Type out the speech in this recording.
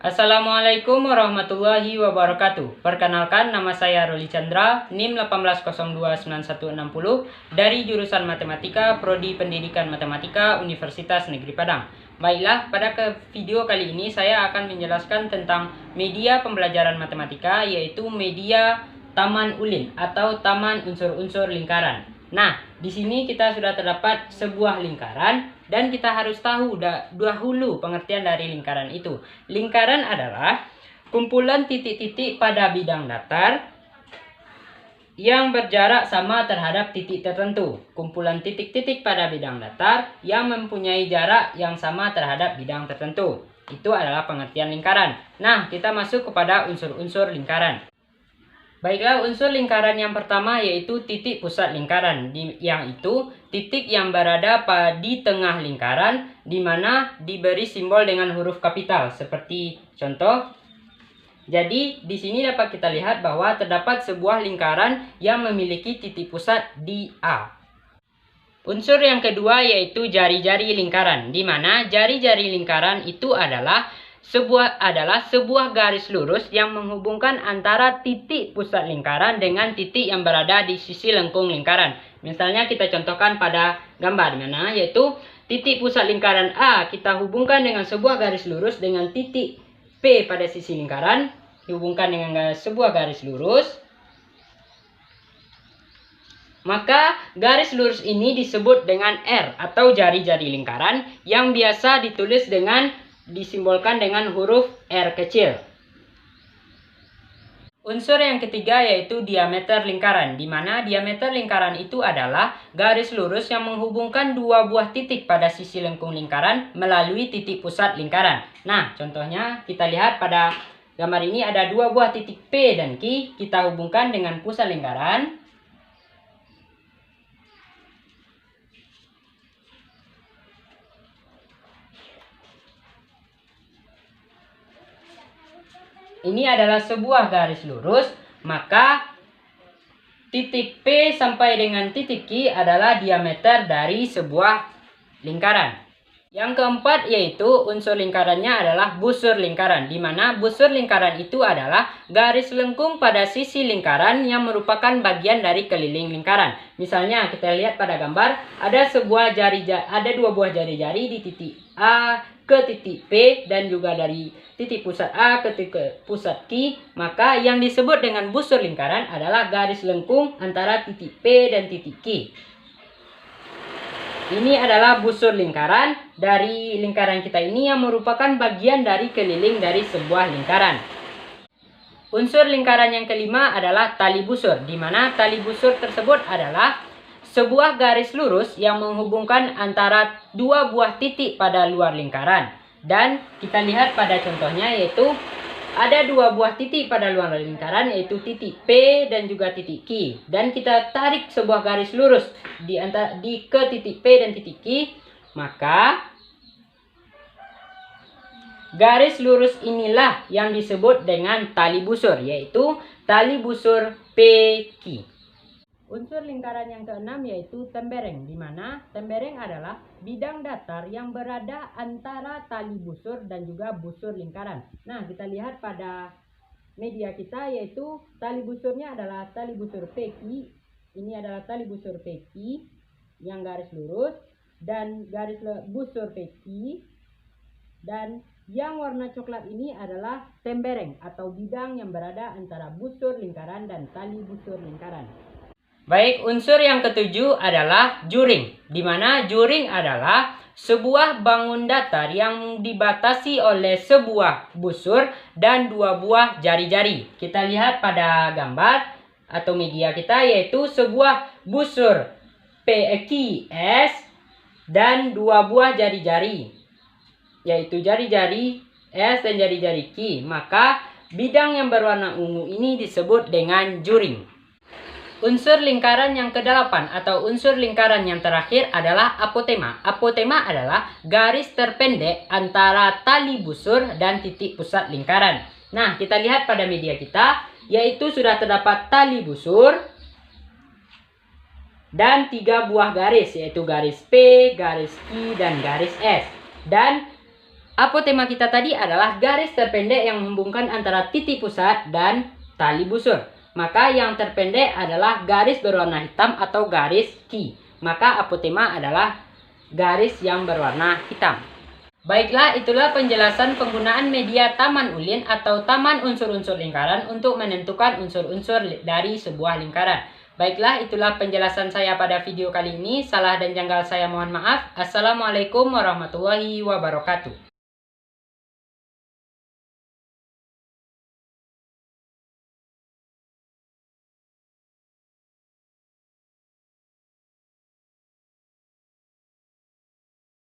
Assalamualaikum warahmatullahi wabarakatuh. Perkenalkan, nama saya Ruli Chandra, NIM 18029160 dari jurusan Matematika, Prodi Pendidikan Matematika, Universitas Negeri Padang. Baiklah, pada video kali ini saya akan menjelaskan tentang media pembelajaran matematika, yaitu media Taman Ulin atau Taman Unsur-Unsur Lingkaran. Nah, di sini kita sudah terdapat sebuah lingkaran dan kita harus tahu dahulu pengertian dari lingkaran itu. Lingkaran adalah kumpulan titik-titik pada bidang datar yang berjarak sama terhadap titik tertentu. Kumpulan titik-titik pada bidang datar yang mempunyai jarak yang sama terhadap bidang tertentu. Itu adalah pengertian lingkaran. Nah, kita masuk kepada unsur-unsur lingkaran. Baiklah, unsur lingkaran yang pertama yaitu titik pusat lingkaran, yang itu titik yang berada di tengah lingkaran, di mana diberi simbol dengan huruf kapital, seperti contoh. Jadi, di sini dapat kita lihat bahwa terdapat sebuah lingkaran yang memiliki titik pusat di A. Unsur yang kedua yaitu jari-jari lingkaran, di mana jari-jari lingkaran itu adalah sebuah garis lurus yang menghubungkan antara titik pusat lingkaran dengan titik yang berada di sisi lengkung lingkaran. Misalnya kita contohkan pada gambar mana, yaitu titik pusat lingkaran A kita hubungkan dengan sebuah garis lurus dengan titik P pada sisi lingkaran, dihubungkan dengan sebuah garis lurus. Maka garis lurus ini disebut dengan R atau jari-jari lingkaran yang biasa disimbolkan dengan huruf R kecil. Unsur yang ketiga yaitu diameter lingkaran, di mana diameter lingkaran itu adalah garis lurus yang menghubungkan dua buah titik pada sisi lengkung lingkaran melalui titik pusat lingkaran. Nah, contohnya kita lihat pada gambar ini ada dua buah titik P dan Q, kita hubungkan dengan pusat lingkaran. Ini adalah sebuah garis lurus, maka titik P sampai dengan titik Q adalah diameter dari sebuah lingkaran. Yang keempat yaitu unsur lingkarannya adalah busur lingkaran, di mana busur lingkaran itu adalah garis lengkung pada sisi lingkaran yang merupakan bagian dari keliling lingkaran. Misalnya kita lihat pada gambar ada dua buah jari-jari di titik A ke titik P dan juga dari titik pusat A ke titik pusat Q, maka yang disebut dengan busur lingkaran adalah garis lengkung antara titik P dan titik Q. Ini adalah busur lingkaran dari lingkaran kita ini yang merupakan bagian dari keliling dari sebuah lingkaran. Unsur lingkaran yang kelima adalah tali busur, di mana tali busur tersebut adalah sebuah garis lurus yang menghubungkan antara dua buah titik pada luar lingkaran. Dan kita lihat pada contohnya yaitu ada dua buah titik pada luar lingkaran, yaitu titik P dan juga titik Q. Dan kita tarik sebuah garis lurus ke titik P dan titik Q, maka garis lurus inilah yang disebut dengan tali busur, yaitu tali busur PQ. Unsur lingkaran yang keenam yaitu tembereng, di mana tembereng adalah bidang datar yang berada antara tali busur dan juga busur lingkaran. Nah, kita lihat pada media kita yaitu tali busurnya adalah tali busur PQ. Ini adalah tali busur PQ yang garis lurus dan garis busur PQ, dan yang warna coklat ini adalah tembereng atau bidang yang berada antara busur lingkaran dan tali busur lingkaran. Baik, unsur yang ketujuh adalah juring, di mana juring adalah sebuah bangun datar yang dibatasi oleh sebuah busur dan dua buah jari-jari. Kita lihat pada gambar atau media kita yaitu sebuah busur PQS dan dua buah jari-jari, yaitu jari-jari S dan jari-jari Q. Maka bidang yang berwarna ungu ini disebut dengan juring. Unsur lingkaran yang kedelapan atau unsur lingkaran yang terakhir adalah apotema. Apotema adalah garis terpendek antara tali busur dan titik pusat lingkaran. Nah, kita lihat pada media kita, yaitu sudah terdapat tali busur dan tiga buah garis, yaitu garis P, garis Q, dan garis S. Dan Apotema kita tadi adalah garis terpendek yang menghubungkan antara titik pusat dan tali busur. Maka yang terpendek adalah garis berwarna hitam atau garis Ki. Maka apotema adalah garis yang berwarna hitam. Baiklah, itulah penjelasan penggunaan media taman ulin atau taman unsur-unsur lingkaran untuk menentukan unsur-unsur dari sebuah lingkaran. Baiklah, itulah penjelasan saya pada video kali ini. Salah dan janggal saya mohon maaf. Assalamualaikum warahmatullahi wabarakatuh.